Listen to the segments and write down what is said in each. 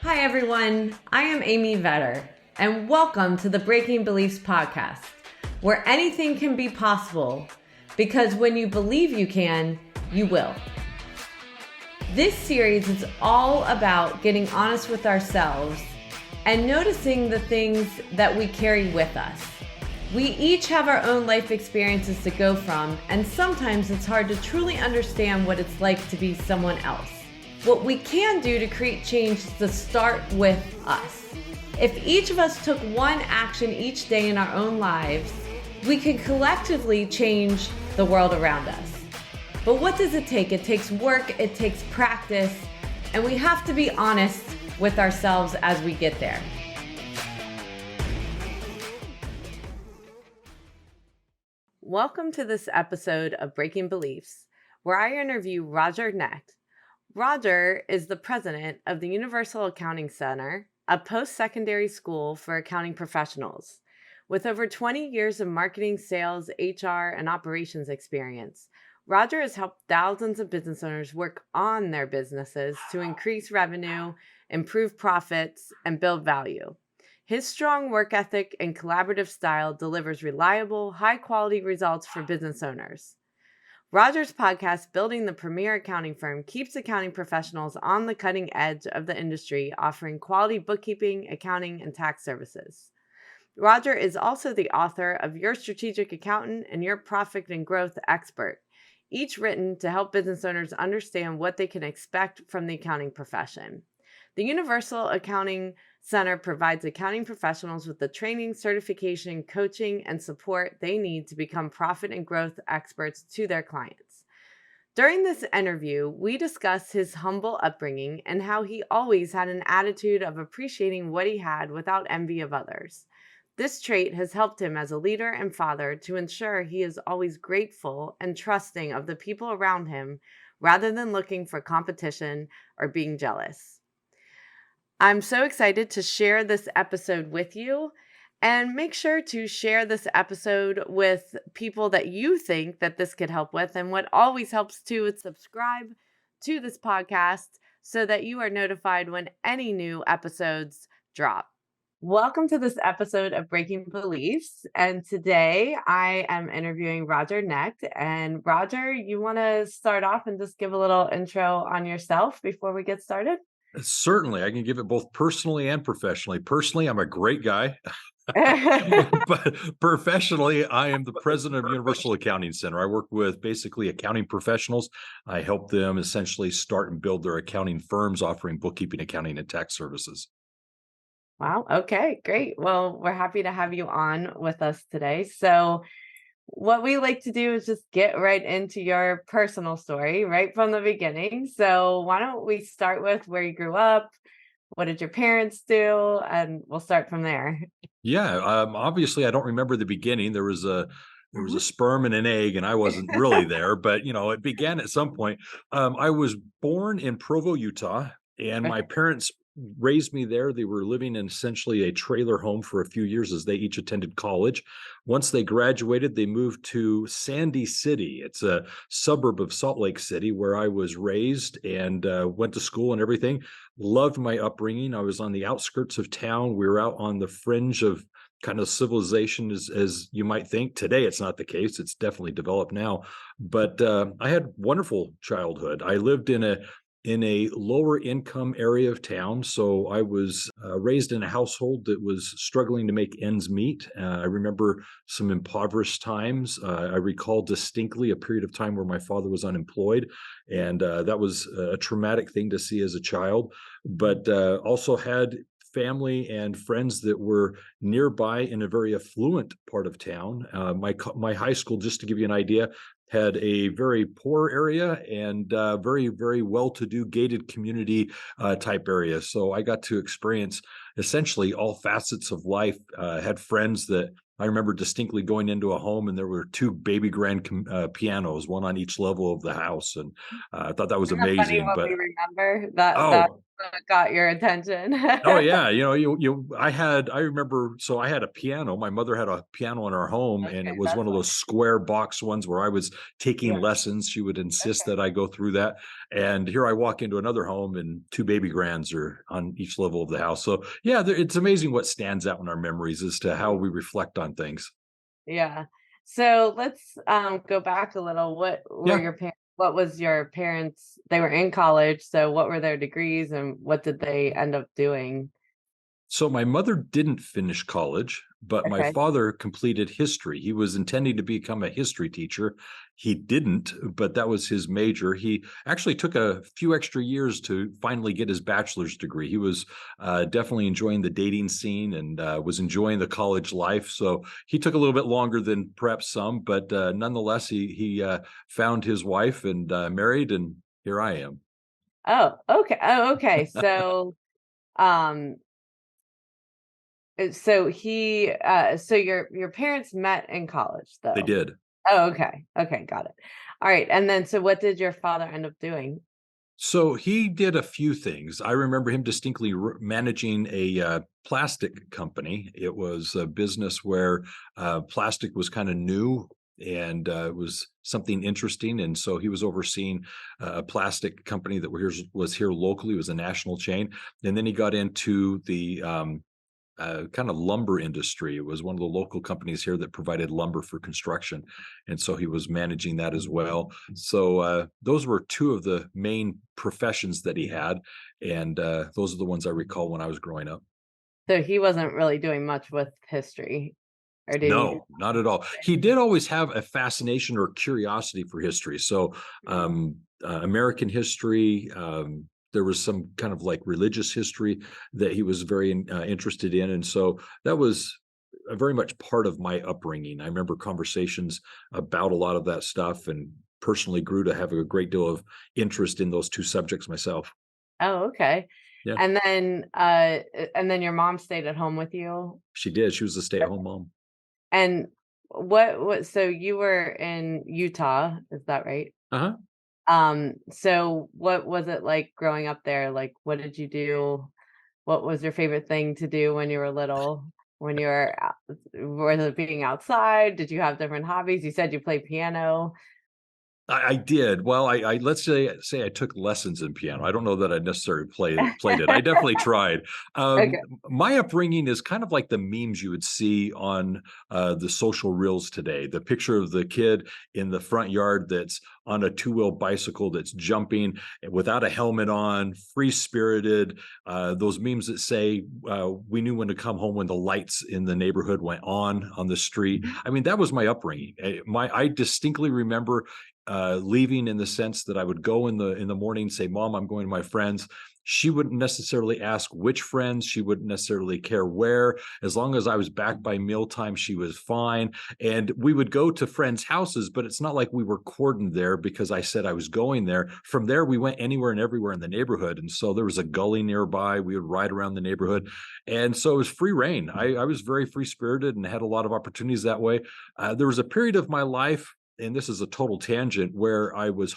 Hi, everyone. I am Amy Vetter, and welcome to the Breaking Beliefs podcast, where anything can be possible because when you believe you can, you will. This series is all about getting honest with ourselves and noticing the things that we carry with us. We each have our own life experiences to go from, and sometimes it's hard to truly understand what it's like to be someone else. What we can do to create change is to start with us. If each of us took one action each day in our own lives, we could collectively change the world around us. But what does it take? It takes work, it takes practice, and we have to be honest with ourselves as we get there. Welcome to this episode of Breaking Beliefs, where I interview Roger Knecht. Roger is the president of the Universal Accounting Center, a post-secondary school for accounting professionals. With over 20 years of marketing, sales, HR, and operations experience, Roger has helped thousands of business owners work on their businesses to increase revenue, improve profits, and build value. His strong work ethic and collaborative style delivers reliable, high-quality results for business owners. Roger's podcast, Building the Premier Accounting Firm, keeps accounting professionals on the cutting edge of the industry, offering quality bookkeeping, accounting, and tax services. Roger is also the author of Your Strategic Accountant and Your Profit and Growth Expert, each written to help business owners understand what they can expect from the accounting profession. The Universal Accounting Center provides accounting professionals with the training, certification, coaching, and support they need to become profit and growth experts to their clients. During this interview, we discuss his humble upbringing and how he always had an attitude of appreciating what he had without envy of others. This trait has helped him as a leader and father to ensure he is always grateful and trusting of the people around him rather than looking for competition or being jealous. I'm so excited to share this episode with you, and make sure to share this episode with people that you think that this could help with. And what always helps too is subscribe to this podcast so that you are notified when any new episodes drop. Welcome to this episode of Breaking Beliefs. And today I am interviewing Roger Knecht. And Roger, you want to start off and just give a little intro on yourself before we get started? Certainly, I can give it both personally and professionally. Personally, I'm a great guy, but professionally, I am the president of Universal Accounting Center. I work with basically accounting professionals. I help them essentially start and build their accounting firms offering bookkeeping, accounting, and tax services. Wow. Okay, great. Well, we're happy to have you on with us today. So, what we like to do is just get right into your personal story right from the beginning. So, why don't we start with where you grew up? What did your parents do? And we'll start from there. Yeah, obviously, I don't remember the beginning. There was a Mhm. sperm and an egg, and I wasn't really there, but it began at some point. I was born in Provo, Utah, and my Okay. parents raised me there. They were living in essentially a trailer home for a few years as they each attended college. Once they graduated, they moved to Sandy City. It's a suburb of Salt Lake City where I was raised and went to school and everything. Loved my upbringing. I was on the outskirts of town. We were out on the fringe of kind of civilization as you might think. Today, it's not the case. It's definitely developed now. But I had wonderful childhood. I lived in a lower income area of town. So I was raised in a household that was struggling to make ends meet. I remember some impoverished times. I recall distinctly a period of time where my father was unemployed. And that was a traumatic thing to see as a child, but also had family and friends that were nearby in a very affluent part of town. My high school, just to give you an idea, had a very poor area and very, very well-to-do gated community type area. So I got to experience essentially all facets of life. Had friends that I remember distinctly going into a home and there were two baby grand pianos, one on each level of the house. And I thought that was Isn't that funny amazing. what But we remember? That oh, what got your attention. Oh yeah, I remember, so I had a piano. My mother had a piano in our home, and it Okay, was one that's of why. those square box ones where I was taking Yeah, lessons. She would insist okay. that I go through that. And here I walk into another home, and two baby grands are on each level of the house. So yeah, it's amazing what stands out in our memories as to how we reflect on things. Yeah. So let's go back a little. Yeah. What was your parents? They were in college, so what were their degrees and what did they end up doing? So my mother didn't finish college, but my Okay. father completed history. He was intending to become a history teacher. He didn't, but that was his major. He actually took a few extra years to finally get his bachelor's degree. He was definitely enjoying the dating scene and was enjoying the college life. So he took a little bit longer than perhaps some, but nonetheless, he found his wife and married, and here I am. Oh, okay. Oh, okay. Um so your parents met in college They though. did. Oh, okay. Okay, got it. All right. And then so what did your father end up doing? So he did a few things. I remember him distinctly managing a plastic company. It was a business where plastic was kind of new and it was something interesting. And so he was overseeing a plastic company that was here locally. It was a national chain. And then he got into the kind of lumber industry. It was one of the local companies here that provided lumber for construction, and so he was managing that as well. So those were two of the main professions that he had, and those are the ones I recall when I was growing up. So he wasn't really doing much with history, or did he do No, not at all. He did always have a fascination or curiosity for history. So, something? American history, there was some kind of like religious history that he was very interested in. And so that was very much part of my upbringing. I remember conversations about a lot of that stuff and personally grew to have a great deal of interest in those two subjects myself. Oh, okay. Yeah, And then your mom stayed at home with you? she did. She was a stay at home mom. And so you were in Utah, is that right? Uh huh. So what was it like growing up there? Like, what did you do? What was your favorite thing to do when you were little? When you were out, was it being outside? Did you have different hobbies? You said you play piano. I did. Well, I let's say I took lessons in piano. I don't know that I necessarily played it. I definitely tried. Okay. My upbringing is kind of like the memes you would see on the social reels today. The picture of the kid in the front yard that's on a two-wheel bicycle that's jumping without a helmet on, free spirited. Those memes that say we knew when to come home when the lights in the neighborhood went on the street. I mean, that was my upbringing. I distinctly remember leaving in the sense that I would go in the morning, say, "Mom, I'm going to my friends." She wouldn't necessarily ask which friends. She wouldn't necessarily care where. As long as I was back by mealtime, she was fine. And we would go to friends' houses, but it's not like we were cordoned there because I said I was going there. From there, we went anywhere and everywhere in the neighborhood. And so there was a gully nearby. We would ride around the neighborhood. And so it was free reign. I was very free spirited and had a lot of opportunities that way. There was a period of my life, and this is a total tangent, where I was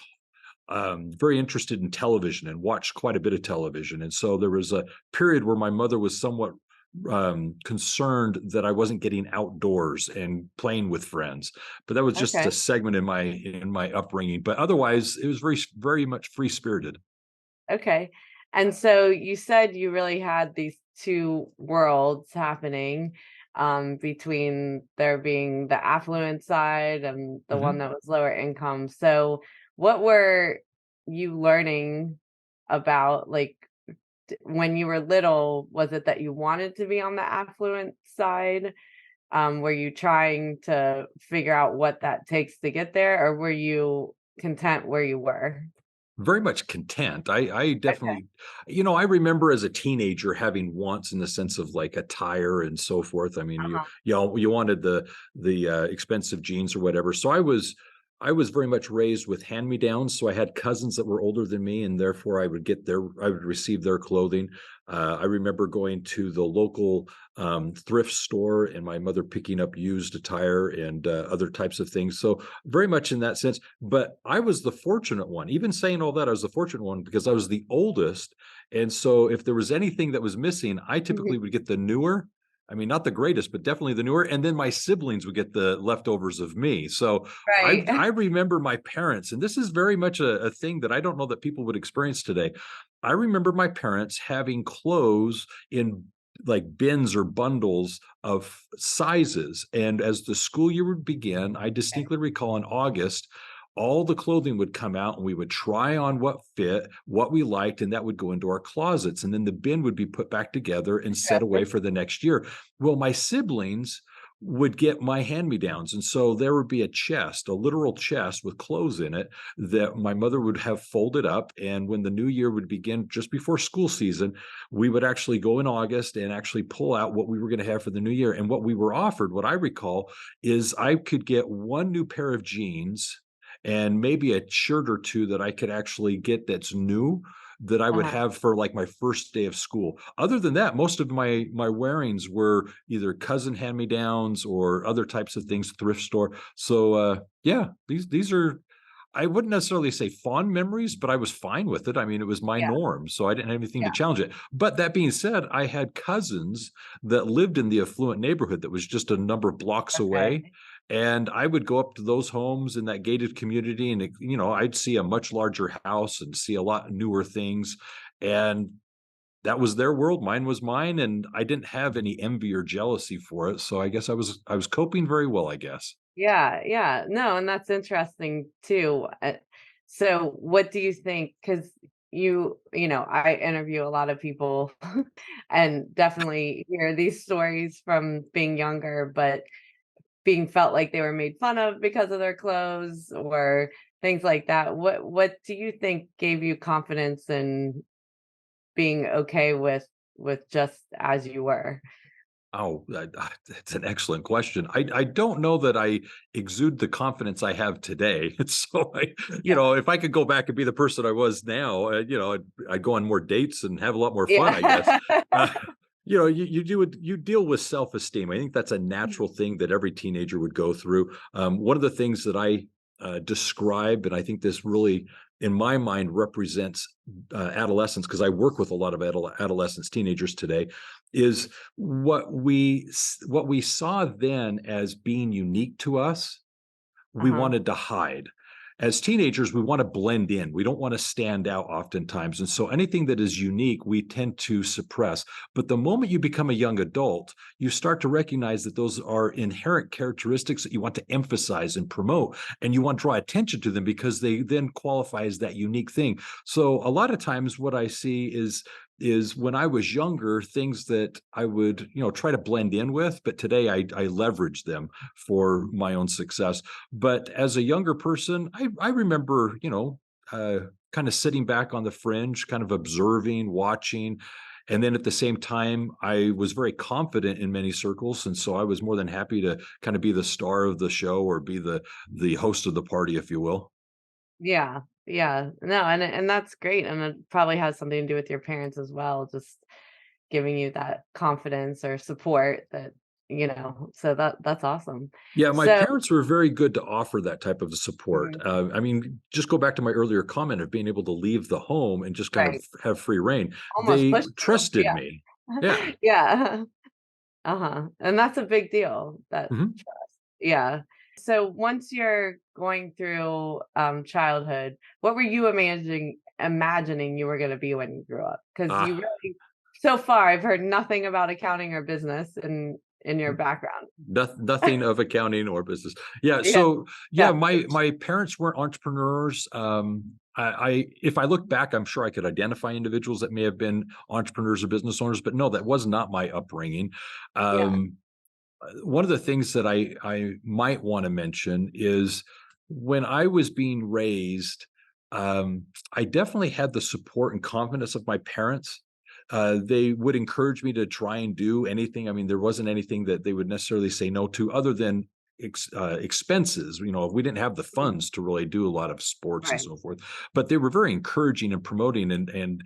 very interested in television and watched quite a bit of television. And so there was a period where my mother was somewhat concerned that I wasn't getting outdoors and playing with friends. But that was just a Okay. segment in my upbringing. But otherwise, it was very much free spirited. Okay. And so you said you really had these two worlds happening, between there being the affluent side and the one Mhm. that was lower income. So what were you learning about, like, when you were little? Was it that you wanted to be on the affluent side? Were you trying to figure out what that takes to get there, or were you content where you were? Very much content. I Okay. definitely, I remember as a teenager having wants in the sense of like attire and so forth. I mean, Uh-huh. you wanted the expensive jeans or whatever. So I was I was very much raised with hand-me-downs, so I had cousins that were older than me, and therefore I would receive their clothing. I remember going to the local thrift store and my mother picking up used attire and other types of things. So very much in that sense. But I was the fortunate one. Even saying all that, I was the fortunate one because I was the oldest, and so if there was anything that was missing, I Mhm. typically would get the newer. I mean, not the greatest, but definitely the newer. And then my siblings would get the leftovers of me. So Right. I remember my parents, and this is very much a thing that I don't know that people would experience today. I remember my parents having clothes in like bins or bundles of sizes. And as the school year would begin, I distinctly recall in August, all the clothing would come out and we would try on what fit, what we liked, and that would go into our closets. And then the bin would be put back together and set away Interesting. for the next year. Well, my siblings would get my hand-me-downs. And so there would be a chest, a literal chest with clothes in it that my mother would have folded up. And when the new year would begin just before school season, we would actually go in August and actually pull out what we were going to have for the new year. And what we were offered, what I recall, is I could get one new pair of jeans and maybe a shirt or two that I could actually get that's new that I would Uh-huh. have for like my first day of school. Other than that, most of my wearings were either cousin hand-me-downs or other types of things, thrift store. So yeah, these are, I wouldn't necessarily say fond memories, but I was fine with it. I mean, it was my Yeah, norm, so I didn't have anything to yeah, challenge it. But that being said, I had cousins that lived in the affluent neighborhood that was just a number of blocks away. okay. And I would go up to those homes in that gated community, and I'd see a much larger house and see a lot newer things. And that was their world, mine was mine, and I didn't have any envy or jealousy for it. So I guess I was coping very well, I guess. Yeah, yeah. No, and that's interesting too. So what do you think? Because I interview a lot of people and definitely hear these stories from being younger, but being felt like they were made fun of because of their clothes or things like that. What do you think gave you confidence in being okay with just as you were? Oh, that's an excellent question. I don't know that I exude the confidence I have today. So Yeah. if I could go back and be the person I was now, I'd go on more dates and have a lot more fun, I guess. Yeah. Uh, you deal with self-esteem. I think that's a natural thing that every teenager would go through. One of the things that I describe, and I think this really, in my mind, represents adolescence because I work with a lot of adolescents, teenagers today, is what we saw then as being unique to us, we Uh-huh. wanted to hide. As teenagers, we want to blend in. We don't want to stand out oftentimes. And so anything that is unique, we tend to suppress. But the moment you become a young adult, you start to recognize that those are inherent characteristics that you want to emphasize and promote. And you want to draw attention to them because they then qualify as that unique thing. So a lot of times what I see is when I was younger, things that I would, try to blend in with, but today I leverage them for my own success. But as a younger person, I remember, kind of sitting back on the fringe, kind of observing, watching. And then at the same time, I was very confident in many circles. And so I was more than happy to kind of be the star of the show or be the host of the party, if you will. Yeah, yeah. No, and that's great, and it probably has something to do with your parents as well, just giving you that confidence or support that, so that's awesome. Yeah, my So parents were very good to offer that type of support. mhm, I mean, just go back to my earlier comment of being able to leave the home and just kind of right, have free reign. almost They pushed you. trusted me. Yeah. Yeah. Yeah. Uh-huh, and that's a big deal, that Mhm. trust. Yeah. So once you're going through, childhood, what were you imagining you were gonna be when you grew up? Because you Ah, really so far, I've heard nothing about accounting or business in your background. nothing of accounting or business. Yeah. Yeah, So yeah, yeah, my parents weren't entrepreneurs. I if I look back, I'm sure I could identify individuals that may have been entrepreneurs or business owners, but no, that was not my upbringing. yeah, One of the things that I might want to mention is when I was being raised, I definitely had the support and confidence of my parents. They would encourage me to try and do anything. I mean, there wasn't anything that they would necessarily say no to, other than expenses. We didn't have the Mhm. funds to really do a lot of sports and Right. so forth, but they were very encouraging and promoting and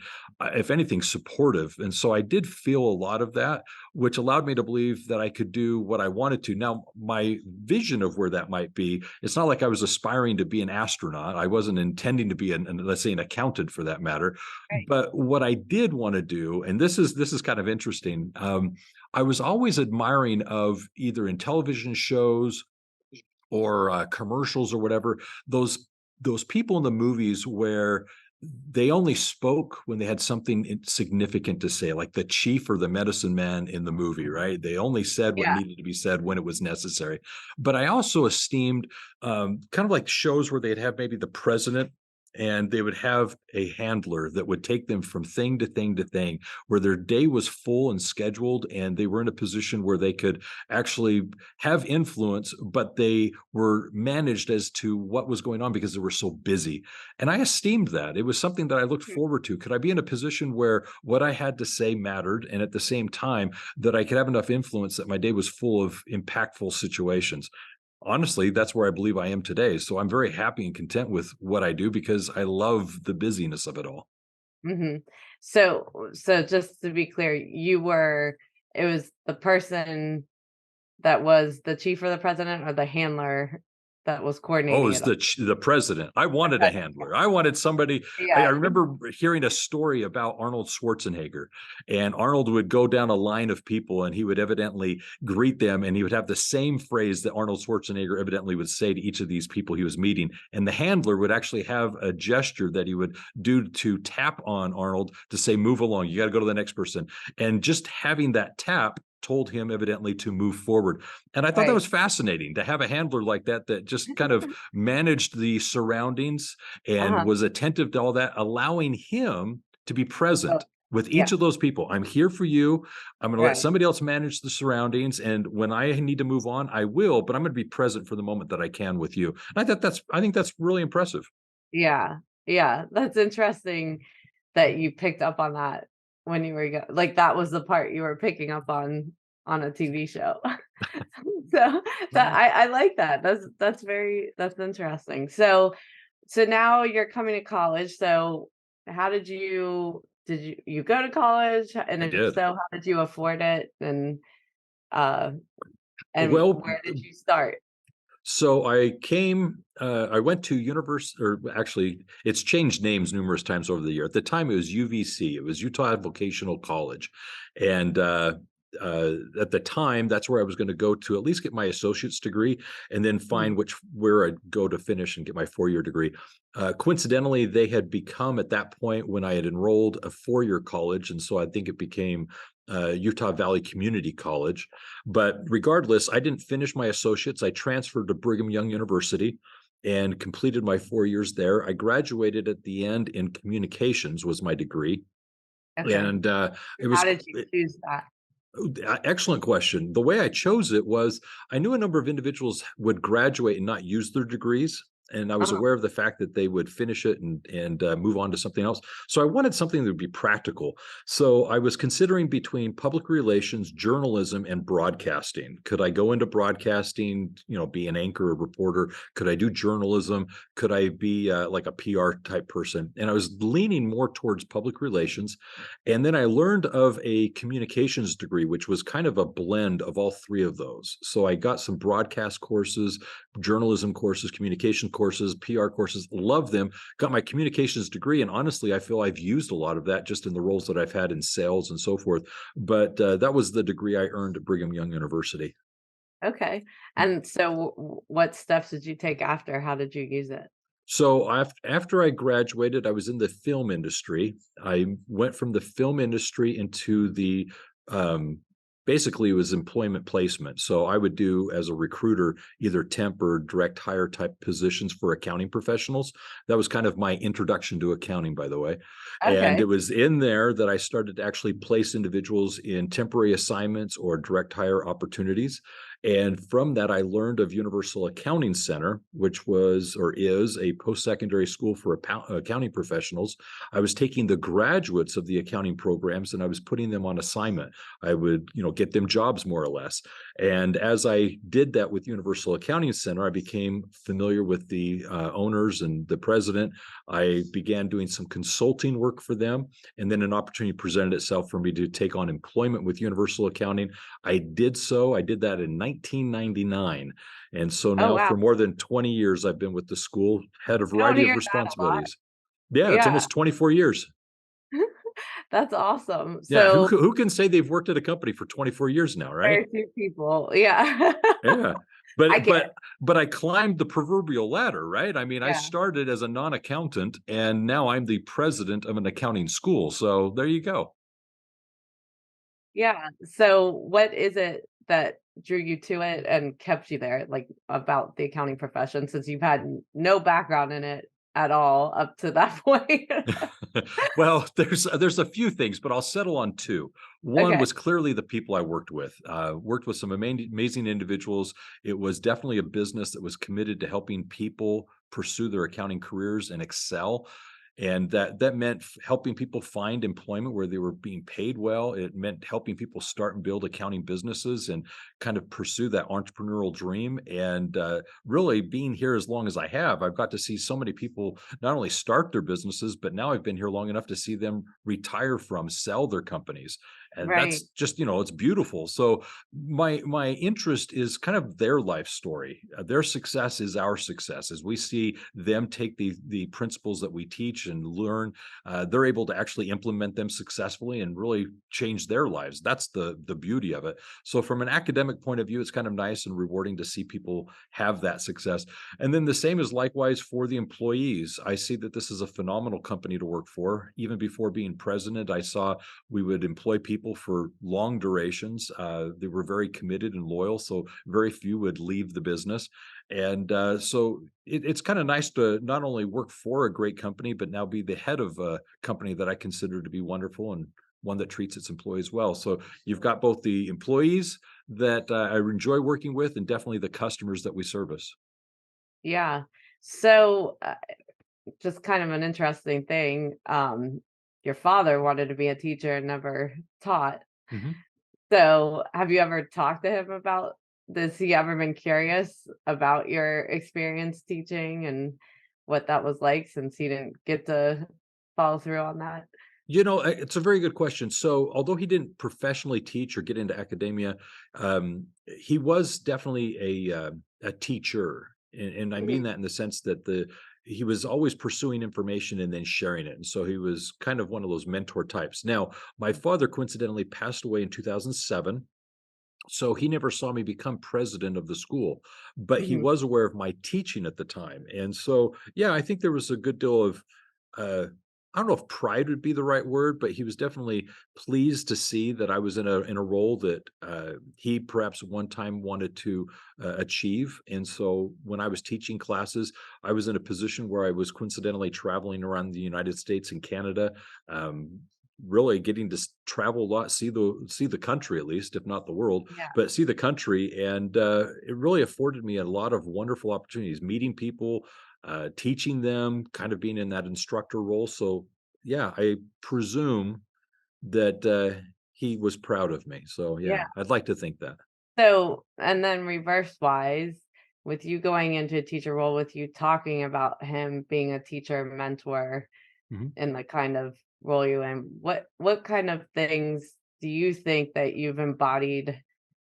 if anything, supportive. And so I did feel a lot of that, which allowed me to believe that I could do what I wanted to. Now, my vision of where that might be, it's not like I was aspiring to be an astronaut. I wasn't intending to be let's say, an accountant for that matter. Right. But what I did want to do, and this is kind of interesting. I was always admiring of either in television shows or commercials or whatever, those people in the movies where they only spoke when they had something significant to say, like the chief or the medicine man in the movie, right? They only said what Yeah. needed to be said when it was necessary. But I also esteemed kind of like shows where they'd have maybe the president and they would have a handler that would take them from thing to thing to thing, where their day was full and scheduled, and they were in a position where they could actually have influence, but they were managed as to what was going on because they were so busy. And I esteemed that. It was something that I looked Mhm. forward to. Could I be in a position where what I had to say mattered, and at the same time that I could have enough influence that my day was full of impactful situations? Honestly, that's where I believe I am today. So I'm very happy and content with what I do because I love the busyness of it all. Mhm. So just to be clear, it was the person that was the chief or the president or the handler that was Oh, coordinating as it all? the president. I wanted a Okay. handler. I wanted somebody. I Yeah. remember hearing a story about Arnold Schwarzenegger, and Arnold would go down a line of people, and he would evidently greet them, and he would have the same phrase that Arnold Schwarzenegger evidently would say to each of these people he was meeting. And the handler would actually have a gesture that he would do to tap on Arnold to say, "Move along. You got to go to the next person." And just having that tap told him evidently to move forward. And I thought that Right. was fascinating to have a handler like that that just kind of managed the surroundings and Uh-huh. was attentive to all that, allowing him to be Oh, present with each yeah. of those people. I'm here for you. I'm going to let Right. somebody else manage the surroundings. And when I need to move on, I will, but I'm going to be present for the moment that I can with you. And I think that's really impressive. Yeah. Yeah. That's interesting that you picked up on that when you were like, that was the part you were picking up on a TV show. So, I like that. That's interesting. So now you're coming to college. So how did you go to college? And I if did. so, how did you afford it? Uh, and Well, where did you start? so I went to university, or actually, it's changed names numerous times over the year. At the time, it was UVC, it was Utah Vocational College. And at the time, that's where I was going to go to at least get my associate's degree and then Mhm. find where I'd go to finish and get my 4-year degree. Coincidentally, they had become at that point when I had enrolled a 4-year college. And so I think it became Utah Valley Community College. But regardless, I didn't finish my associates. I transferred to Brigham Young University and completed my 4 years there. I graduated at the end in communications was my degree, Okay. and it How was did you choose that? excellent question. The way I chose it was I knew a number of individuals would graduate and not use their degrees. And I was Uh-huh. aware of the fact that they would finish it and move on to something else. So I wanted something that would be practical. So I was considering between public relations, journalism, and broadcasting. Could I go into broadcasting, be an anchor, a reporter? Could I do journalism? Could I be like a PR type person? And I was leaning more towards public relations. And then I learned of a communications degree, which was kind of a blend of all three of those. So I got some broadcast courses, journalism courses, communication courses, PR courses, love them, got my communications degree. And honestly, I feel I've used a lot of that just in the roles that I've had in sales and so forth. But that was the degree I earned at Brigham Young University. Okay. And so what steps did you take after? How did you use it? So after I graduated, I was in the film industry. I went from the film industry into the um, basically it was employment placement. So I would do as a recruiter either temp or direct hire type positions for accounting professionals. That was kind of my introduction to accounting, by the way. And it Okay. was in there that I started to actually place individuals in temporary assignments or direct hire opportunities. And from that, I learned of Universal Accounting Center, which was or is a post-secondary school for accounting professionals. I was taking the graduates of the accounting programs and I was putting them on assignment. I would, get them jobs more or less. And as I did that with Universal Accounting Center, I became familiar with the owners and the president. I began doing some consulting work for them, and then an opportunity presented itself for me to take on employment with Universal Accounting. I did so. I did that in 1999. And so Oh, now wow. for more than 20 years, I've been with the school, had a I don't variety of hear that a lot. responsibilities. Yeah, it's Yeah, almost 24 years. that's awesome. Yeah, So who can say they've worked at a company for 24 years now, right? very few people. Yeah. Yeah. I But can. but but I climbed the proverbial ladder, right? I mean, I Yeah. started as a non-accountant and now I'm the president of an accounting school. So there you go. Yeah. So what is it that drew you to it and kept you there, like, about the accounting profession since you've had no background in it at all up to that point? Well, there's a few things, but I'll settle on two. One Okay. was clearly the people I worked with. Worked with some amazing individuals. It was definitely a business that was committed to helping people pursue their accounting careers and excel. And that meant helping people find employment where they were being paid well. It meant helping people start and build accounting businesses and kind of pursue that entrepreneurial dream. And really, being here as long as I have, I've got to see so many people not only start their businesses, but now I've been here long enough to see them retire from, sell their companies. And Right. that's just, it's beautiful. So my interest is kind of their life story. Their success is our success. As we see them take the principles that we teach and learn, they're able to actually implement them successfully and really change their lives. That's the beauty of it. So from an academic point of view, it's kind of nice and rewarding to see people have that success. And then the same is likewise for the employees. I see that this is a phenomenal company to work for. Even before being president, I saw we would employ people for long durations. They were very committed and loyal, so very few would leave the business. And so it's kind of nice to not only work for a great company, but now be the head of a company that I consider to be wonderful and one that treats its employees well. So you've got both the employees that I enjoy working with, and definitely the customers that we service. Yeah. So, just kind of an interesting thing, your father wanted to be a teacher and never taught. Mhm. So, have you ever talked to him about this? He ever been curious about your experience teaching and what that was like since he didn't get to follow through on that? It's a very good question. So, although he didn't professionally teach or get into academia, he was definitely a teacher, and I mean Mhm, that in the sense that the he was always pursuing information and then sharing it, and so he was kind of one of those mentor types. Now, my father coincidentally passed away in 2007. So he never saw me become president of the school, but he mhm. was aware of my teaching at the time. And so, yeah, I think there was a good deal of, uh, I don't know if pride would be the right word, but he was definitely pleased to see that I was in a role that he perhaps one time wanted to achieve. And so, when I was teaching classes, I was in a position where I was coincidentally traveling around the United States and Canada, um, really getting to travel a lot, see the country at least, if not the world, Yeah, but see the country. And it really afforded me a lot of wonderful opportunities, meeting people, teaching them, kind of being in that instructor role. So yeah, I presume that he was proud of me. So yeah. yeah, I'd like to think that. So, and then reverse wise, with you going into a teacher role, with you talking about him being a teacher mentor Mhm. in the kind of role you in, what kind of things do you think that you've embodied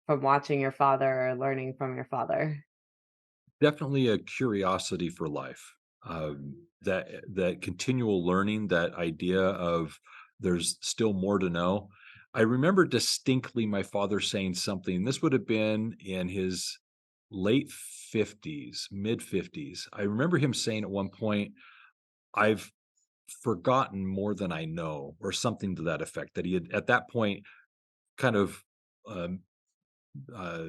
from watching your father or learning from your father? Definitely a curiosity for life. That continual learning, that idea of there's still more to know. I remember distinctly my father saying something. This would have been in his late 50s, mid 50s. I remember him saying at one point, "I've forgotten more than I know," or something to that effect. That he had at that point kind of um, uh,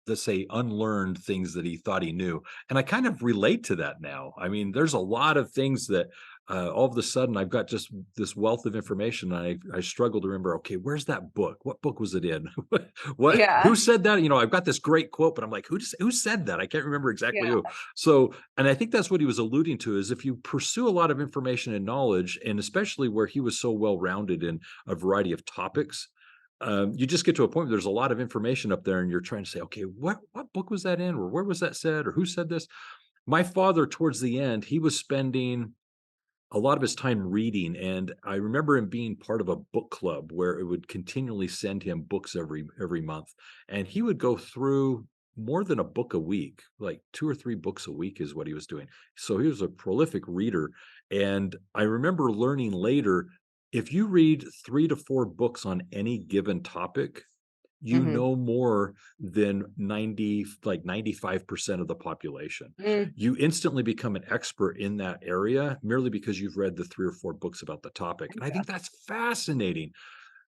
let's say, unlearned things that he thought he knew. And I kind of relate to that now. I mean, there's a lot of things that all of a sudden I've got just this wealth of information. And I struggle to remember, okay, where's that book? What book was it in? Who Yeah, said that? I've got this great quote, but I'm like, who said that? I can't remember exactly yeah, who. So, and I think that's what he was alluding to is if you pursue a lot of information and knowledge, and especially where he was so well rounded in a variety of topics, you just get to a point where there's a lot of information up there, and you're trying to say, okay, what book was that in, or where was that said, or who said this? My father, towards the end, he was spending a lot of his time reading, and I remember him being part of a book club where it would continually send him books every month, and he would go through more than a book a week, like 2 or 3 books a week is what he was doing. So he was a prolific reader, and I remember learning later, if you read 3 to 4 books on any given topic, you mhm, know more than 95% of the population. mm, You instantly become an expert in that area merely because you've read the 3 or 4 books about the topic, and I think that's fascinating.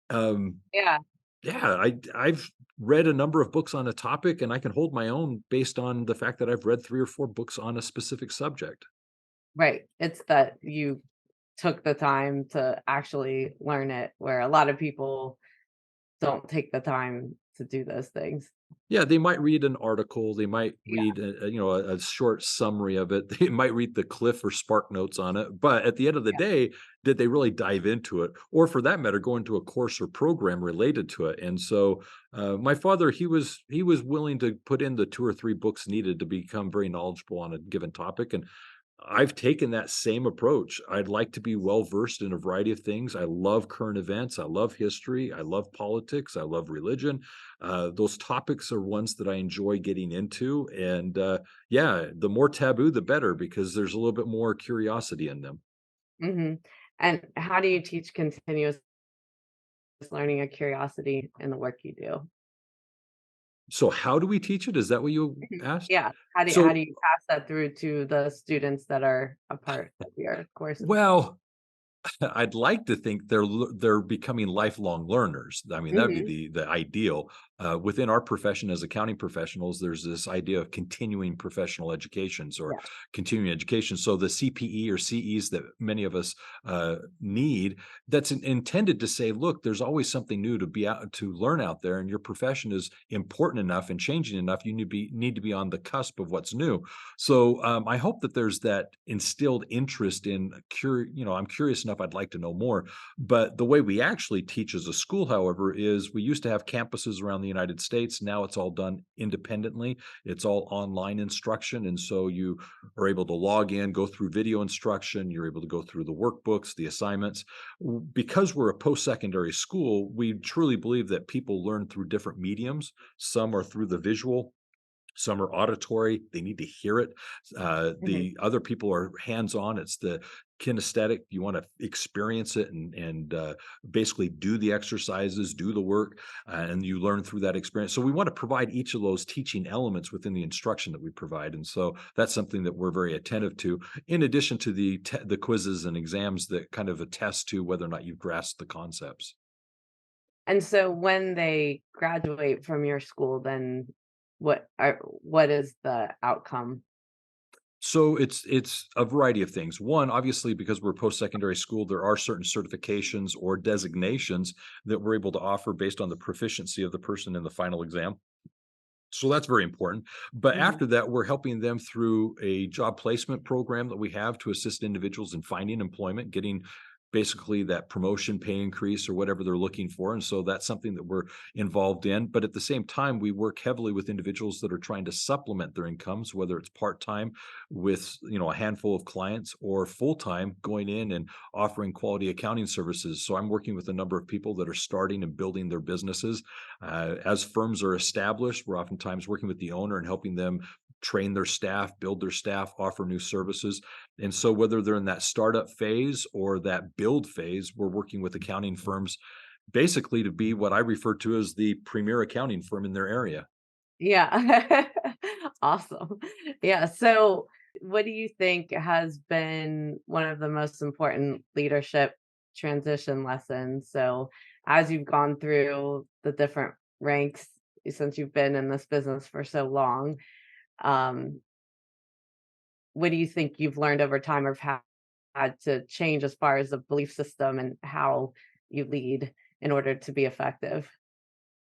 Um, yeah, yeah, I've read a number of books on a topic, and I can hold my own based on the fact that I've read 3 or 4 books on a specific subject. right. It's that you took the time to actually learn it, where a lot of people don't take the time to do those things. Yeah, they might read an article, they might Yeah, read a short summary of it, they might read the Cliff or Spark Notes on it, but at the end of the yeah, day, did they really dive into it? Or for that matter, go into a course or program related to it? And so, my father, he was willing to put in the 2 or 3 books needed to become very knowledgeable on a given topic, and I've taken that same approach. I'd like to be well versed in a variety of things. I love current events. I love history. I love politics. I love religion. Those topics are ones that I enjoy getting into. And yeah, the more taboo, the better, because there's a little bit more curiosity in them. mhm. And how do you teach continuous learning and curiosity in the work you do? So, how do we teach it? Is that what you Mhm. asked? Yeah, how do So, you pass that through to the students that are a part of your courses? well, I'd like to think they're becoming lifelong learners. I mean, that'd be Mhm. the ideal. Within our profession as accounting professionals, there's this idea of continuing professional educations or Yeah, continuing education. So the CPE or CEs that many of us need, that's intended to say, look, there's always something new to be out to learn out there, and your profession is important enough and changing enough. You need to be on the cusp of what's new. So I hope that there's that instilled interest in I'm curious enough. I'd like to know more. But the way we actually teach as a school, however, is we used to have campuses around the United States. Now it's all done independently. It's all online instruction, and so you are able to log in, go through video instruction. You're able to go through the workbooks, the assignments. Because we're a post-secondary school, we truly believe that people learn through different mediums. Some are through the visual, some are auditory, they need to hear it. mhm. The other people are hands-on, it's the kinesthetic, you wanna experience it and basically do the exercises, do the work, and you learn through that experience. So we wanna provide each of those teaching elements within the instruction that we provide, and so that's something that we're very attentive to, in addition to the quizzes and exams that kind of attest to whether or not you've grasped the concepts. And so when they graduate from your school, then what is the outcome? So it's a variety of things. One, obviously, because we're post-secondary school, there are certain certifications or designations that we're able to offer based on the proficiency of the person in the final exam. So that's very important. But Mhm. after that, we're helping them through a job placement program that we have to assist individuals in finding employment, getting basically that promotion, pay increase, or whatever they're looking for. And so that's something that we're involved in. But at the same time, we work heavily with individuals that are trying to supplement their incomes, whether it's part-time with a handful of clients or full-time going in and offering quality accounting services. So I'm working with a number of people that are starting and building their businesses as firms are established, we're oftentimes working with the owner and helping them train their staff, build their staff, offer new services. And so, whether they're in that startup phase or that build phase, we're working with accounting firms basically to be what I refer to as the premier accounting firm in their area. Yeah. Awesome. Yeah, so what do you think has been one of the most important leadership transition lessons? So as you've gone through the different ranks since you've been in this business for so long, um, what do you think you've learned over time of how had to change as far as the belief system and how you lead in order to be effective?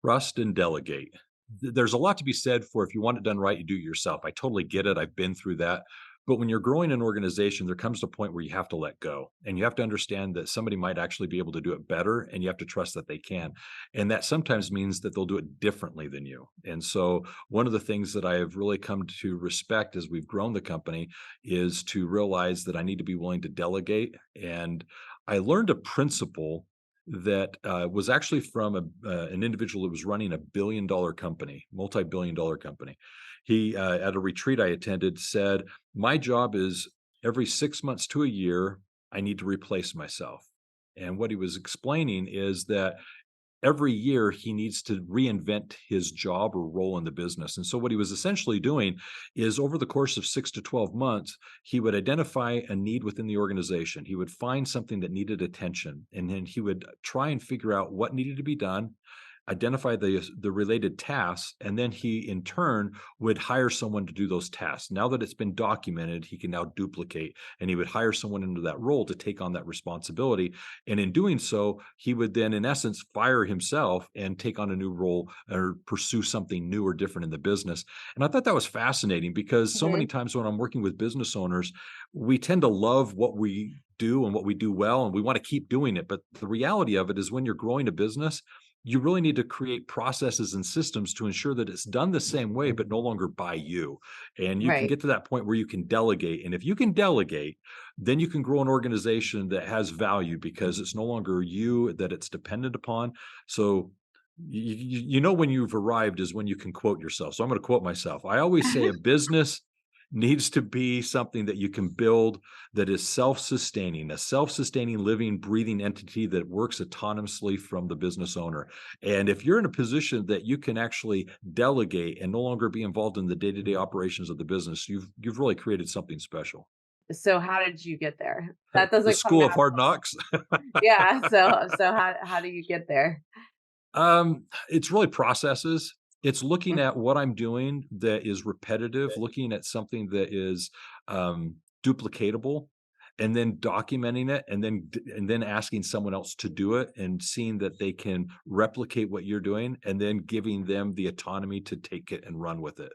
Trust and delegate. There's a lot to be said for if you want it done right, you do it yourself. I totally get it. I've been through that. But when you're growing an organization, there comes a point where you have to let go and you have to understand that somebody might actually be able to do it better and you have to trust that they can. And that sometimes means that they'll do it differently than you. And so, one of the things that I have really come to respect as we've grown the company is to realize that I need to be willing to delegate. And I learned a principle that was actually from an individual that was running a billion-dollar company, multi-billion-dollar company. He, at a retreat I attended, said, "My job is every 6 months to a year, I need to replace myself." And what he was explaining is that every year he needs to reinvent his job or role in the business. And so what he was essentially doing is over the course of 6 to 12 months, he would identify a need within the organization. He would find something that needed attention and then he would try and figure out what needed to be done, identify the related tasks, and then he in turn would hire someone to do those tasks. Now that it's been documented, he can now duplicate and he would hire someone into that role to take on that responsibility. And in doing so, he would then, in essence, fire himself and take on a new role or pursue something new or different in the business. And I thought that was fascinating because so many Mhm. times when I'm working with business owners, we tend to love what we do and what we do well, and we want to keep doing it. But the reality of it is, when you're growing a business, you really need to create processes and systems to ensure that it's done the same way, but no longer by you. And you can Right. get to that point where you can delegate. And if you can delegate, then you can grow an organization that has value because it's no longer you that it's dependent upon. So you know when you've arrived is when you can quote yourself. So I'm going to quote myself. I always say a business needs to be something that you can build that is self-sustaining, a self-sustaining, living, breathing entity that works autonomously from the business owner. And if you're in a position that you can actually delegate and no longer be involved in the day-to-day operations of the business, you've really created something special. So how did you get there? That The doesn't come school of natural. hard knocks. Yeah, so how do you get there? It's really processes. It's looking Mhm. at what I'm doing that is repetitive, looking at something that is duplicatable, and then documenting it, and then asking someone else to do it, and seeing that they can replicate what you're doing, and then giving them the autonomy to take it and run with it.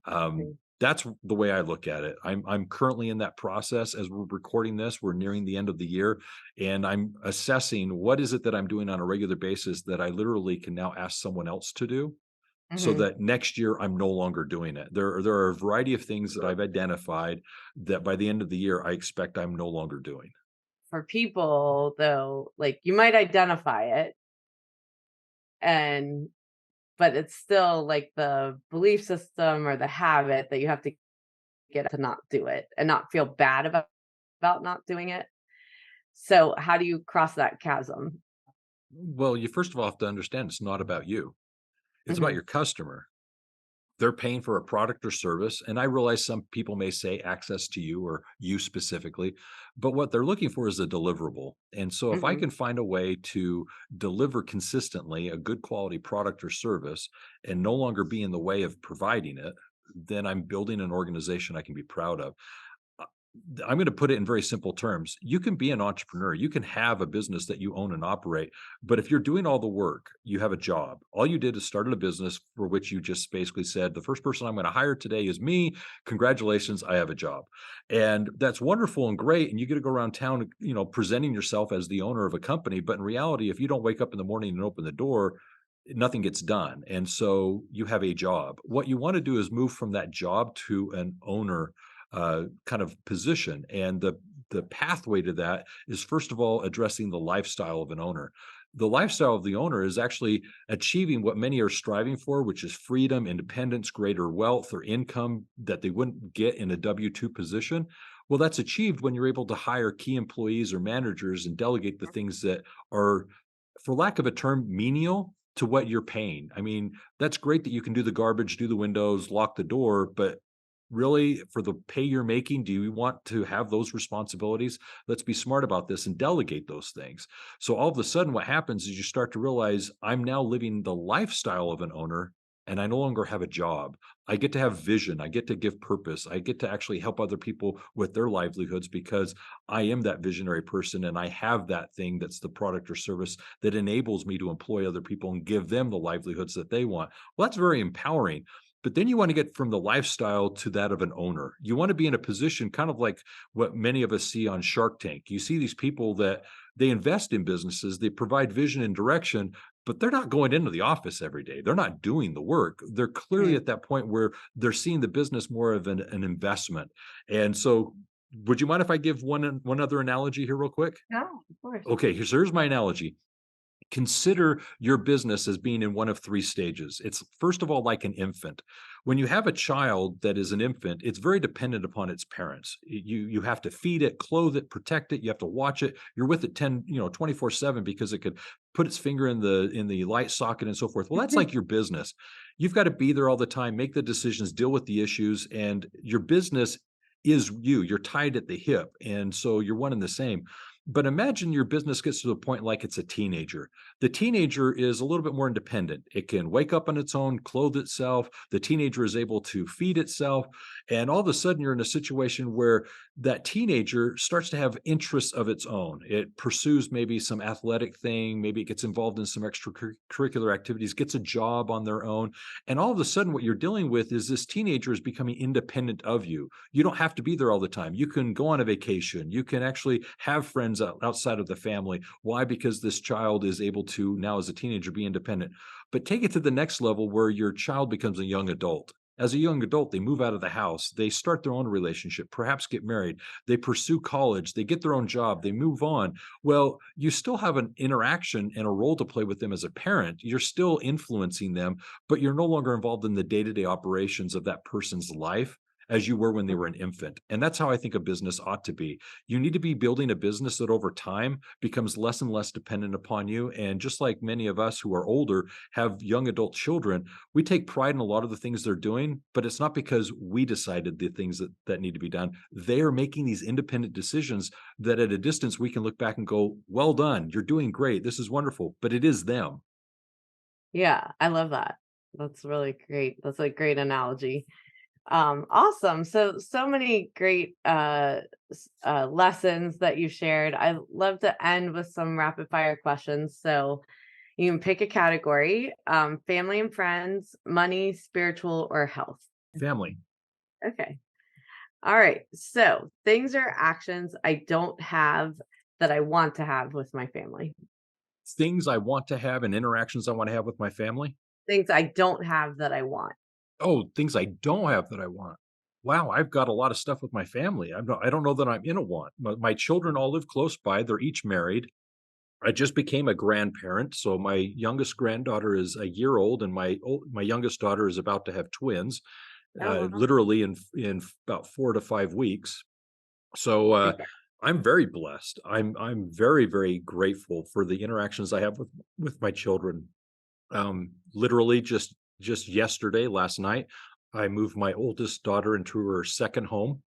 Mhm. That's the way I look at it. I'm currently in that process as we're recording this. We're nearing the end of the year, and I'm assessing what is it that I'm doing on a regular basis that I literally can now ask someone else to do so Mhm. that next year I'm no longer doing it. There are a variety of things that I've identified that by the end of the year I expect I'm no longer doing. For people though, like you might identify it and but it's still like the belief system or the habit that you have to get to not do it and not feel bad about not doing it. So how do you cross that chasm? Well, you first of all have to understand it's not about you. It's about Mhm. your customer. They're paying for a product or service, and I realize some people may say access to you or you specifically, but what they're looking for is a deliverable. And so if I Mhm. can find a way to deliver consistently a good quality product or service and no longer be in the way of providing it, then I'm building an organization I can be proud of. uh, I'm going to put it in very simple terms. You can be an entrepreneur. You can have a business that you own and operate. But if you're doing all the work, you have a job. All you did is started a business for which you just basically said, the first person I'm going to hire today is me. Congratulations, I have a job. And that's wonderful and great. And you get to go around town, presenting yourself as the owner of a company. But in reality, if you don't wake up in the morning and open the door, nothing gets done. And so you have a job. What you want to do is move from that job to an owner kind of position. And the pathway to that is first of all addressing the lifestyle of an owner. The lifestyle of the owner is actually achieving what many are striving for, which is freedom, independence, greater wealth, or income that they wouldn't get in a W 2 position. Well, that's achieved when you're able to hire key employees or managers and delegate the things that are, for lack of a term, menial to what you're paying. I mean, that's great that you can do the garbage, do the windows, lock the door, but really, for the pay you're making, do you want to have those responsibilities? Let's be smart about this and delegate those things. So all of a sudden, what happens is you start to realize I'm now living the lifestyle of an owner and I no longer have a job. I get to have vision. I get to give purpose. I get to actually help other people with their livelihoods because I am that visionary person and I have that thing that's the product or service that enables me to employ other people and give them the livelihoods that they want. Well, that's very empowering. But then you want to get from the lifestyle to that of an owner. You want to be in a position kind of like what many of us see on Shark Tank. You see these people that they invest in businesses, they provide vision and direction, but they're not going into the office every day. They're not doing the work. They're clearly Mm. at that point where they're seeing the business more of an investment. And so, would you mind if I give one other analogy here, real quick? No, of course. Okay, here's my analogy. Consider your business as being in one of three stages. It's first of all like an infant. When you have a child that is an infant, it's very dependent upon its parents. You have to feed it, clothe it, protect it. You have to watch it. You're with it 24/7 because it could put its finger in the light socket and so forth. Well, that's like your business. You've got to be there all the time, make the decisions, deal with the issues, and your business is you. You're tied at the hip, and so you're one and the same. But imagine your business gets to the point like it's a teenager. The teenager is a little bit more independent. It can wake up on its own, clothe itself. The teenager is able to feed itself. And all of a sudden, you're in a situation where that teenager starts to have interests of its own. It pursues maybe some athletic thing, maybe it gets involved in some extracurricular activities, gets a job on their own. And all of a sudden, what you're dealing with is this teenager is becoming independent of you. You don't have to be there all the time. You can go on a vacation. You can actually have friends outside of the family. Why? Because this child is able to now, as a teenager, be independent. But take it to the next level where your child becomes a young adult. As a young adult, they move out of the house, they start their own relationship, perhaps get married, they pursue college, they get their own job, they move on. Well, you still have an interaction and a role to play with them as a parent. You're still influencing them, but you're no longer involved in the day to day operations of that person's life as you were when they were an infant. And that's how I think a business ought to be. You need to be building a business that over time becomes less and less dependent upon you. And just like many of us who are older have young adult children, we take pride in a lot of the things they're doing, but it's not because we decided the things that need to be done. They are making these independent decisions that at a distance we can look back and go, well done, you're doing great. This is wonderful, but it is them. Yeah, I love that. That's really great. That's a great analogy. Awesome. So many great lessons that you shared. I love to end with some rapid fire questions. So you can pick a category, family and friends, money, spiritual, or health. Family. Okay. All right. So things or actions I don't have that I want to have with my family. Things I want to have and interactions I want to have with my family. Things I don't have that I want. Oh, things I don't have that I want. Wow, I've got a lot of stuff with my family. I don't know that I'm in a want. My children all live close by. They're each married. I just became a grandparent, so my youngest granddaughter is a year old, and my youngest daughter is about to have twins, Oh, wow. literally in about 4 to 5 weeks. So I'm very blessed. I'm very very grateful for the interactions I have with my children. Literally just yesterday, last night, I moved my oldest daughter into her second home.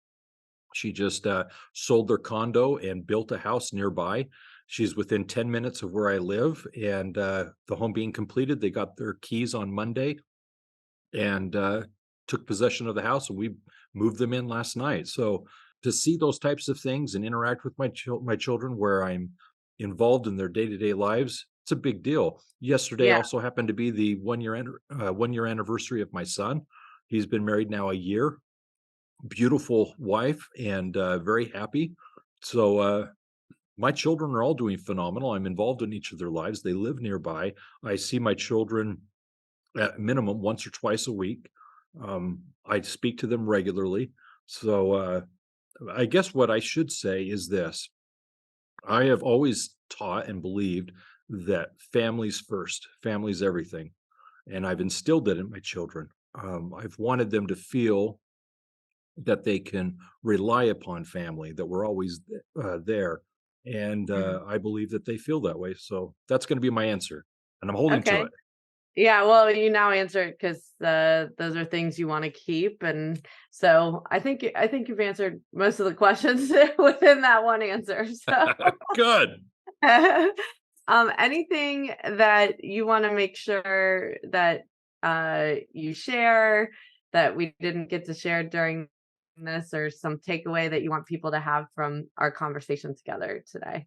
She just sold their condo and built a house nearby. She's within 10 minutes of where I live, and the home being completed, they got their keys on Monday and took possession of the house, and we moved them in last night. So to see those types of things and interact with my children, where I'm involved in their day to day lives, it's a big deal. Yesterday Yeah. also happened to be the 1 year anniversary of my son. He's been married now a year. Beautiful wife and very happy. So my children are all doing phenomenal. I'm involved in each of their lives. They live nearby. I see my children at minimum once or twice a week. I speak to them regularly. So I guess what I should say is this: I have always taught and believed that families first, families everything, and I've instilled that in my children. I've wanted them to feel that they can rely upon family, that we're always there. And Mhm. I believe that they feel that way. So that's going to be my answer. And I'm holding to Okay. it. Yeah, well, you now answered because those are things you want to keep, and so I think you've answered most of the questions within that one answer. So, Good. anything that you want to make sure that you share that we didn't get to share during this, or some takeaway that you want people to have from our conversation together today?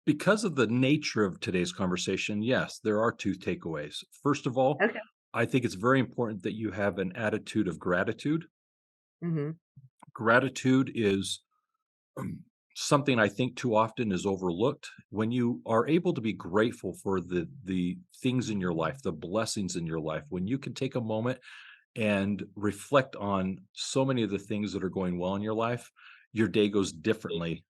Because of the nature of today's conversation, yes, there are 2 takeaways. First of all, Okay. I think it's very important that you have an attitude of gratitude. Mhm. Gratitude is something I think too often is overlooked. When you are able to be grateful for the things in your life, the blessings in your life, when you can take a moment and reflect on so many of the things that are going well in your life, your day goes differently.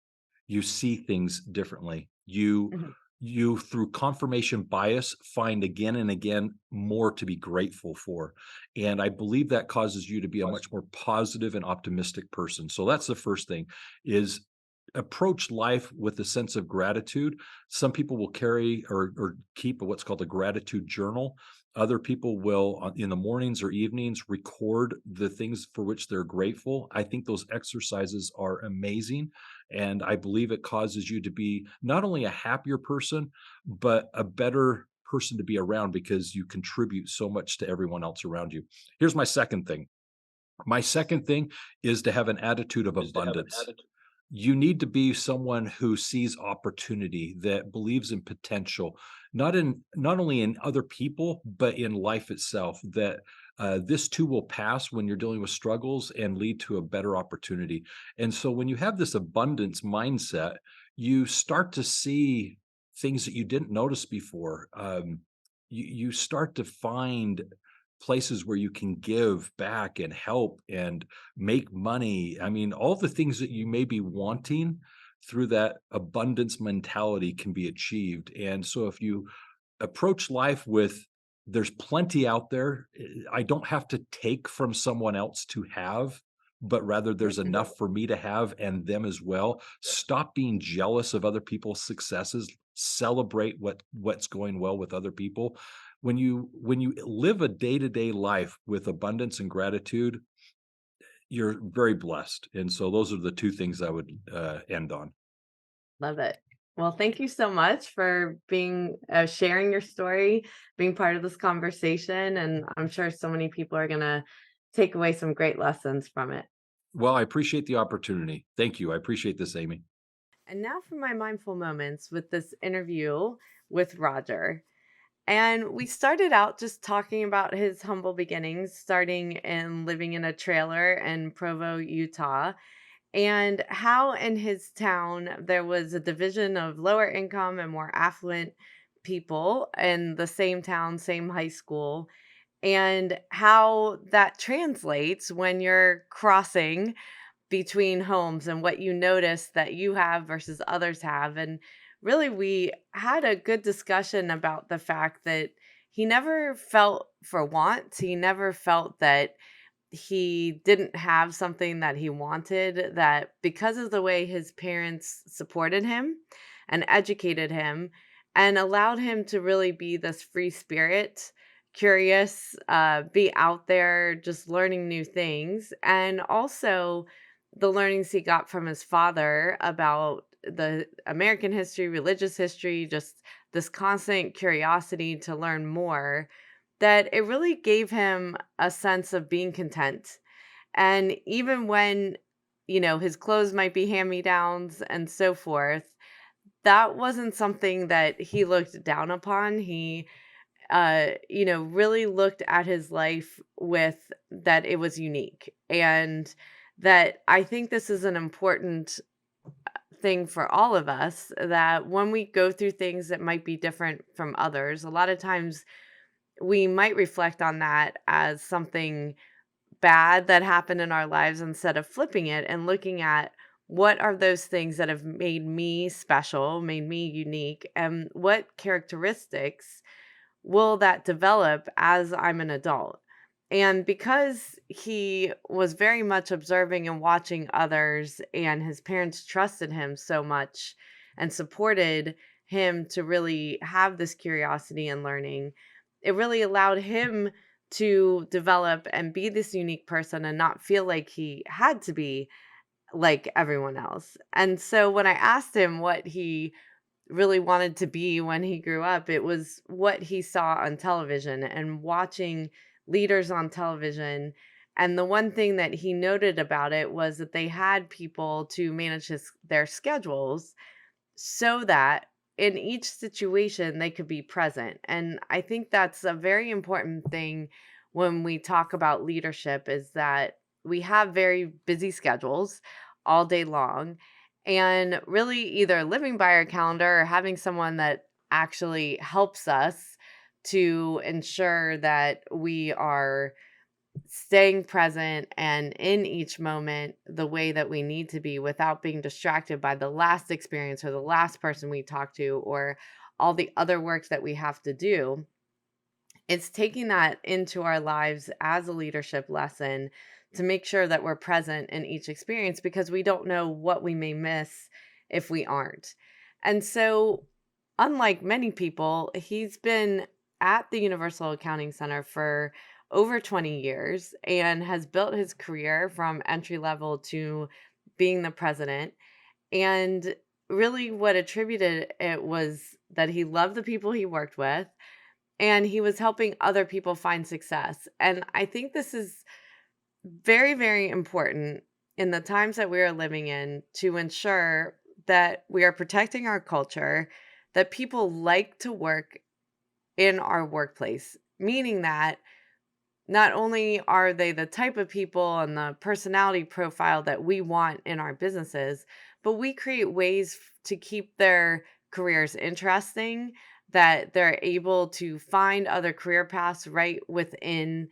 You see things differently. Mhm. You through confirmation bias find again and again more to be grateful for. And I believe that causes you to be a much more positive and optimistic person. So that's the first thing is approach life with a sense of gratitude. Some people will carry or keep what's called a gratitude journal. Other people will, in the mornings or evenings, record the things for which they're grateful. I think those exercises are amazing. And I believe it causes you to be not only a happier person, but a better person to be around because you contribute so much to everyone else around you. Here's my second thing. My second thing is to have an attitude of abundance. You need to be someone who sees opportunity, that believes in potential, not only in other people, but in life itself, that, this too will pass when you're dealing with struggles and lead to a better opportunity. And so when you have this abundance mindset, you start to see things that you didn't notice before. You start to find places where you can give back and help and make money. I mean, all the things that you may be wanting through that abundance mentality can be achieved. And so if you approach life with there's plenty out there, I don't have to take from someone else to have, but rather there's Mhm. enough for me to have and them as well. Stop being jealous of other people's successes. Celebrate what's going well with other people. When you live a day-to-day life with abundance and gratitude, you're very blessed, and so those are the 2 things I would, end on. Love it. Well, thank you so much for being sharing your story, being part of this conversation, and I'm sure so many people are gonna take away some great lessons from it. Well, I appreciate the opportunity. Thank you. I appreciate this, Amy. And now for my mindful moments with this interview with Roger. And we started out just talking about his humble beginnings, starting and living in a trailer in Provo, Utah, and how in his town there was a division of lower income and more affluent people in the same town, same high school, and how that translates when you're crossing between homes and what you notice that you have versus others have. And really, we had a good discussion about the fact that he never felt for want. He never felt that he didn't have something that he wanted, that because of the way his parents supported him and educated him and allowed him to really be this free spirit, curious, be out there just learning new things, and also the learnings he got from his father about the American history, religious history, just this constant curiosity to learn more, that it really gave him a sense of being content. And even when, his clothes might be hand-me-downs and so forth, that wasn't something that he looked down upon. He, really looked at his life with that it was unique. And that I think this is an important thing for all of us, that when we go through things that might be different from others, a lot of times we might reflect on that as something bad that happened in our lives instead of flipping it and looking at what are those things that have made me special, made me unique, and what characteristics will that develop as I'm an adult? And because he was very much observing and watching others, and his parents trusted him so much and supported him to really have this curiosity and learning, it really allowed him to develop and be this unique person and not feel like he had to be like everyone else. And so when I asked him what he really wanted to be when he grew up. It was what he saw on television and watching leaders on television. And the one thing that he noted about it was that they had people to manage their schedules so that in each situation they could be present. And I think that's a very important thing when we talk about leadership is that we have very busy schedules all day long, and really either living by our calendar or having someone that actually helps us to ensure that we are staying present and in each moment the way that we need to be without being distracted by the last experience or the last person we talked to or all the other work that we have to do. It's taking that into our lives as a leadership lesson to make sure that we're present in each experience because we don't know what we may miss if we aren't. And so, unlike many people, he's been at the Universal Accounting Center for over 20 years and has built his career from entry level to being the president. And really, what attributed it was that he loved the people he worked with and he was helping other people find success. And I think this is very, very important in the times that we are living in to ensure that we are protecting our culture, that people like to work in our workplace, meaning that not only are they the type of people and the personality profile that we want in our businesses, but we create ways to keep their careers interesting, that they're able to find other career paths right within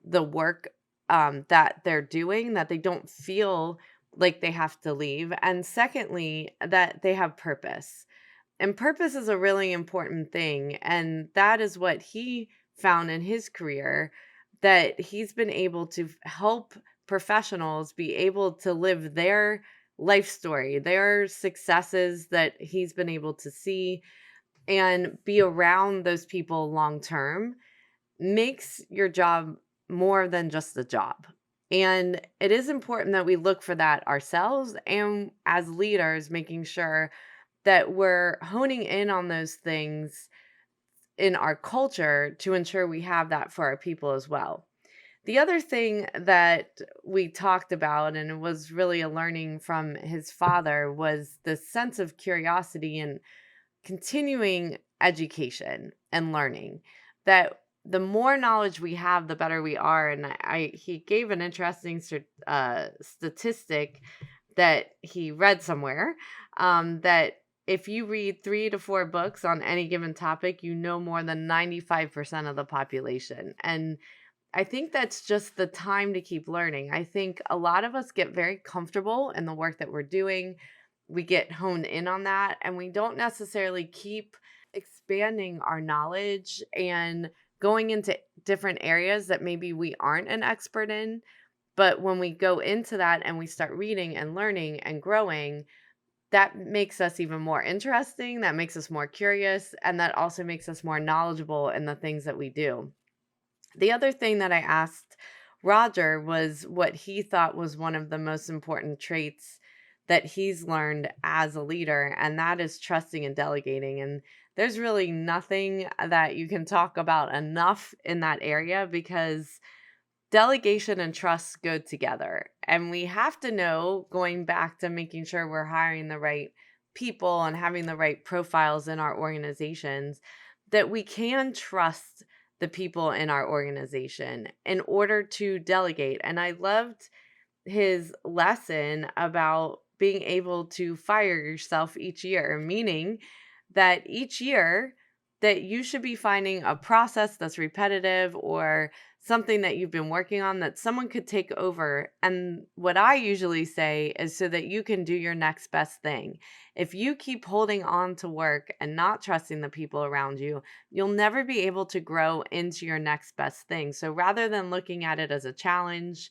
the work that they're doing, that they don't feel like they have to leave. And secondly, that they have purpose. And purpose is a really important thing. And that is what he found in his career, that he's been able to help professionals be able to live their life story, their successes that he's been able to see and be around those people long term makes your job more than just a job. And it is important that we look for that ourselves and as leaders, making sure that we're honing in on those things in our culture to ensure we have that for our people as well. The other thing that we talked about, and it was really a learning from his father, was the sense of curiosity and continuing education and learning. That the more knowledge we have, the better we are. And he gave an interesting statistic that he read somewhere, that if you read 3 to 4 books on any given topic, you know more than 95% of the population. And I think that's just the time to keep learning. I think a lot of us get very comfortable in the work that we're doing. We get honed in on that, and we don't necessarily keep expanding our knowledge and going into different areas that maybe we aren't an expert in. But when we go into that and we start reading and learning and growing, that makes us even more interesting. That makes us more curious. And that also makes us more knowledgeable in the things that we do. The other thing that I asked Roger was what he thought was one of the most important traits that he's learned as a leader, and that is trusting and delegating. And there's really nothing that you can talk about enough in that area because delegation and trust go together. And we have to know, going back to making sure we're hiring the right people and having the right profiles in our organizations, that we can trust the people in our organization in order to delegate. And I loved his lesson about being able to fire yourself each year, meaning that each year that you should be finding a process that's repetitive or something that you've been working on that someone could take over. And what I usually say is so that you can do your next best thing. If you keep holding on to work and not trusting the people around you, you'll never be able to grow into your next best thing. So rather than looking at it as a challenge,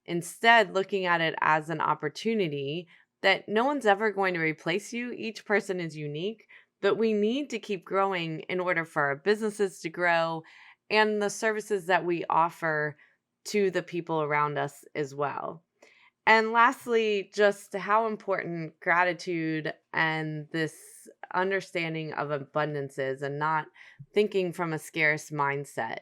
instead looking at it as an opportunity that no one's ever going to replace you. Each person is unique, but we need to keep growing in order for our businesses to grow and the services that we offer to the people around us as well. And lastly, just how important gratitude and this understanding of abundance is and not thinking from a scarce mindset.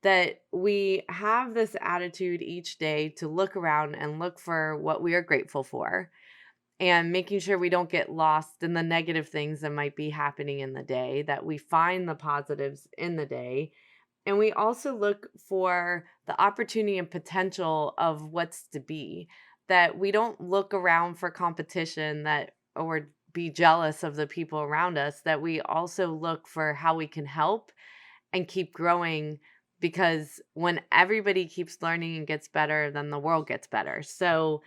That we have this attitude each day to look around and look for what we are grateful for, and making sure we don't get lost in the negative things that might be happening in the day, that we find the positives in the day. And we also look for the opportunity and potential of what's to be, that we don't look around for competition that or be jealous of the people around us, that we also look for how we can help and keep growing, because when everybody keeps learning and gets better, then the world gets better. So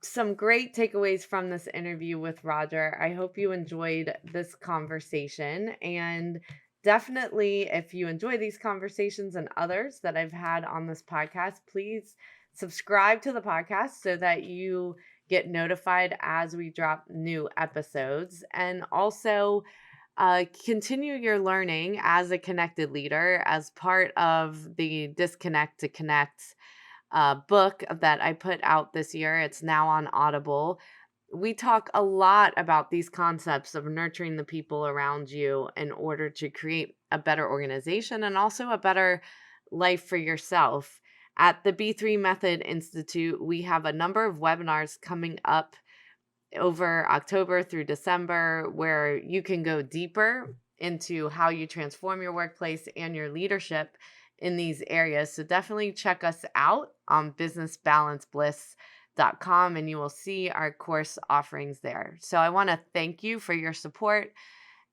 some great takeaways from this interview with Roger. I hope you enjoyed this conversation. And definitely, if you enjoy these conversations and others that I've had on this podcast, please subscribe to the podcast so that you get notified as we drop new episodes. And also, continue your learning as a connected leader as part of the Disconnect to Connect book that I put out this year. It's now on Audible. We talk a lot about these concepts of nurturing the people around you in order to create a better organization and also a better life for yourself. At the B3 Method Institute, we have a number of webinars coming up over October through December where you can go deeper into how you transform your workplace and your leadership in these areas. So definitely check us out on businessbalancebliss.com and you will see our course offerings there. So I want to thank you for your support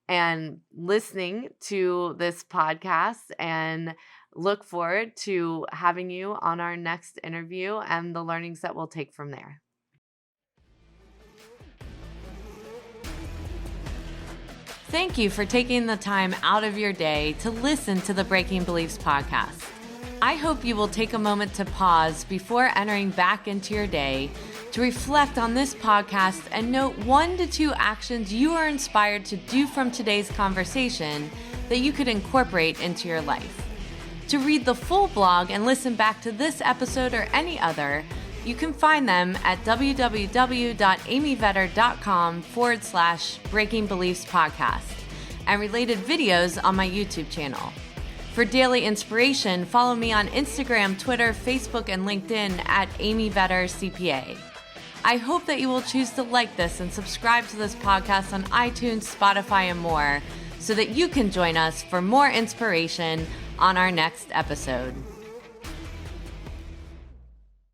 and listening to this podcast, and look forward to having you on our next interview and the learnings that we'll take from there. Thank you for taking the time out of your day to listen to the Breaking Beliefs podcast. I hope you will take a moment to pause before entering back into your day to reflect on this podcast and note 1 to 2 actions you are inspired to do from today's conversation that you could incorporate into your life. To read the full blog and listen back to this episode or any other, you can find them at www.amyvetter.com/Breaking Beliefs podcast and related videos on my YouTube channel. For daily inspiration, follow me on Instagram, Twitter, Facebook, and LinkedIn at Amy Vetter CPA. I hope that you will choose to like this and subscribe to this podcast on iTunes, Spotify, and more so that you can join us for more inspiration on our next episode.